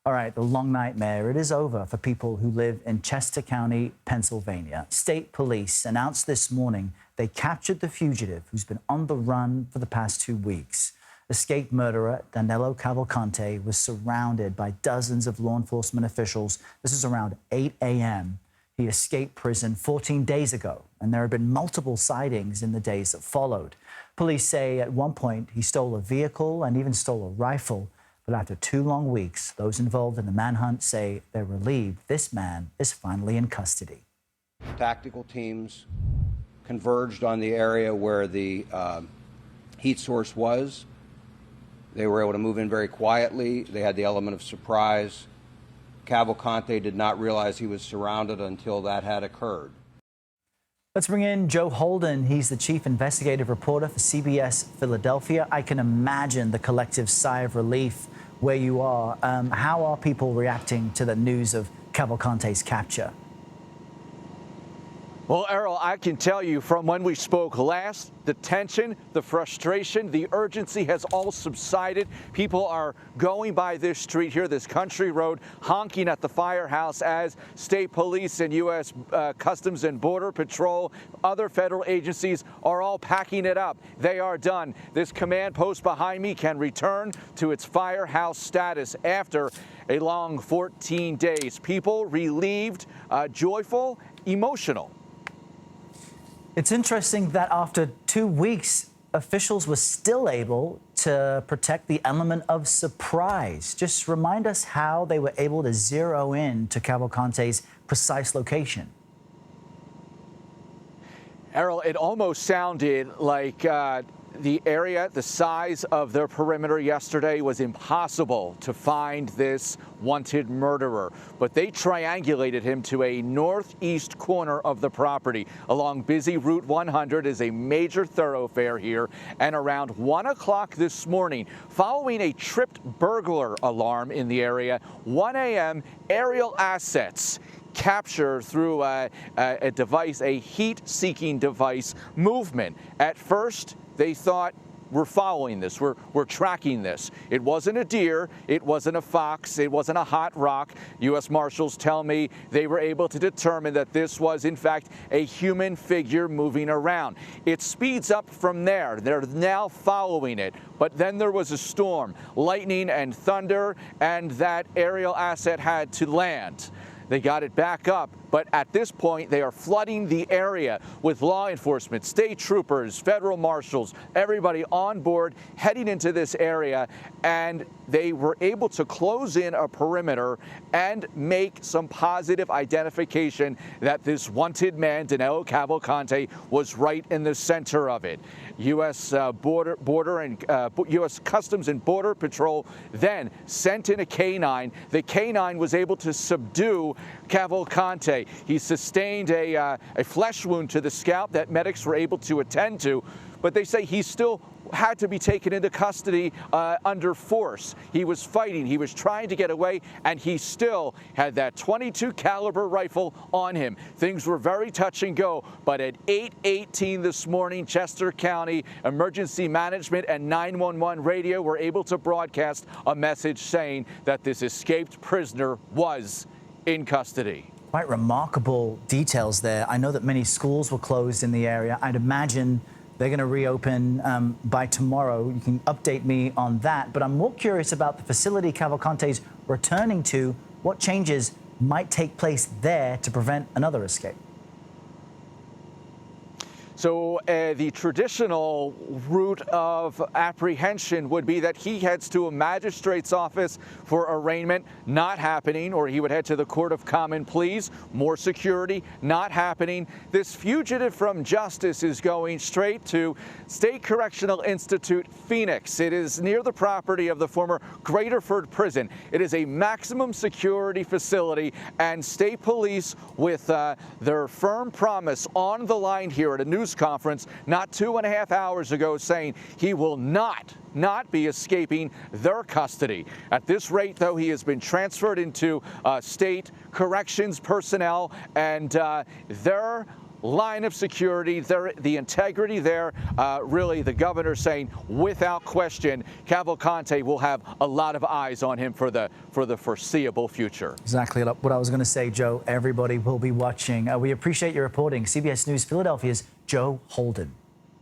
All right, the long nightmare, it is over for people who live in Chester County, Pennsylvania. State police announced this morning they captured the fugitive who's been on the run for the past 2 weeks. Escaped murderer Danelo Cavalcante was surrounded by dozens of law enforcement officials. This is around 8 a.m. He escaped prison 14 days ago, and there have been multiple sightings in the days that followed. Police say at one point he stole a vehicle and even stole a rifle. But after 2 long weeks, those involved in the manhunt say they're relieved this man is finally in custody. Tactical teams converged on the area where the heat source was. They were able to move in very quietly. They had the element of surprise. Cavalcante did not realize he was surrounded until that had occurred. Let's bring in Joe Holden. He's the chief investigative reporter for CBS Philadelphia. I can imagine the collective sigh of relief where you are. How are people reacting to the news of Cavalcante's capture? Well, Errol, I can tell you from when we spoke last, the tension, the frustration, the urgency has all subsided. People are going by this street here, this country road, honking at the firehouse as state police and U.S. Customs and Border Patrol, other federal agencies are all packing it up. They are done. This command post behind me can return to its firehouse status after a long 14 days. People relieved, joyful, emotional. It's interesting that after 2 weeks, officials were still able to protect the element of surprise. Just remind us how they were able to zero in to Cavalcante's precise location. Errol, it almost sounded like the area, the size of their perimeter yesterday was impossible to find this wanted murderer. But they triangulated him to a northeast corner of the property along busy Route 100 is a major thoroughfare here. And around 1 o'clock this morning, following a tripped burglar alarm in the area, 1 a.m. aerial assets capture through a device, a heat-seeking device movement. At first, they thought, we're following this, we're tracking this. It wasn't a deer, it wasn't a fox, it wasn't a hot rock. U.S. Marshals tell me they were able to determine that this was, in fact, a human figure moving around. It speeds up from there. They're now following it. But then there was a storm, lightning and thunder, and that aerial asset had to land. They got it back up, but at this point, they are flooding the area with law enforcement, state troopers, federal marshals, everybody on board heading into this area, and they were able to close in a perimeter and make some positive identification that this wanted man, Danelo Cavalcante, was right in the center of it. U.S. Border and U.S. Customs and Border Patrol then sent in a canine. The canine was able to subdue Cavalcante. He sustained a flesh wound to the scalp that medics were able to attend to, but they say he still had to be taken into custody under force. He was fighting, he was trying to get away, and he still had that .22 caliber rifle on him. Things were very touch and go, but at 8:18 this morning, Chester County Emergency Management and 911 radio were able to broadcast a message saying that this escaped prisoner was in custody. Quite remarkable details there. I know that many schools were closed in the area. I'd imagine they're going to reopen by tomorrow. You can update me on that. But I'm more curious about the facility Cavalcante's returning to. What changes might take place there to prevent another escape? So the traditional route of apprehension would be that he heads to a magistrate's office for arraignment, not happening, or he would head to the Court of Common Pleas, more security, not happening. This fugitive from justice is going straight to State Correctional Institute, Phoenix. It is near the property of the former Graterford Prison. It is a maximum security facility, and state police, with their firm promise on the line here at a news conference not 2.5 hours ago, saying he will not be escaping their custody. At this rate, though, he has been transferred into state corrections personnel, and their line of security, the integrity there. Really, the governor saying without question, Cavalcante will have a lot of eyes on him for the foreseeable future. Exactly what I was going to say, Joe. Everybody will be watching. We appreciate your reporting. CBS News Philadelphia's Joe Holden.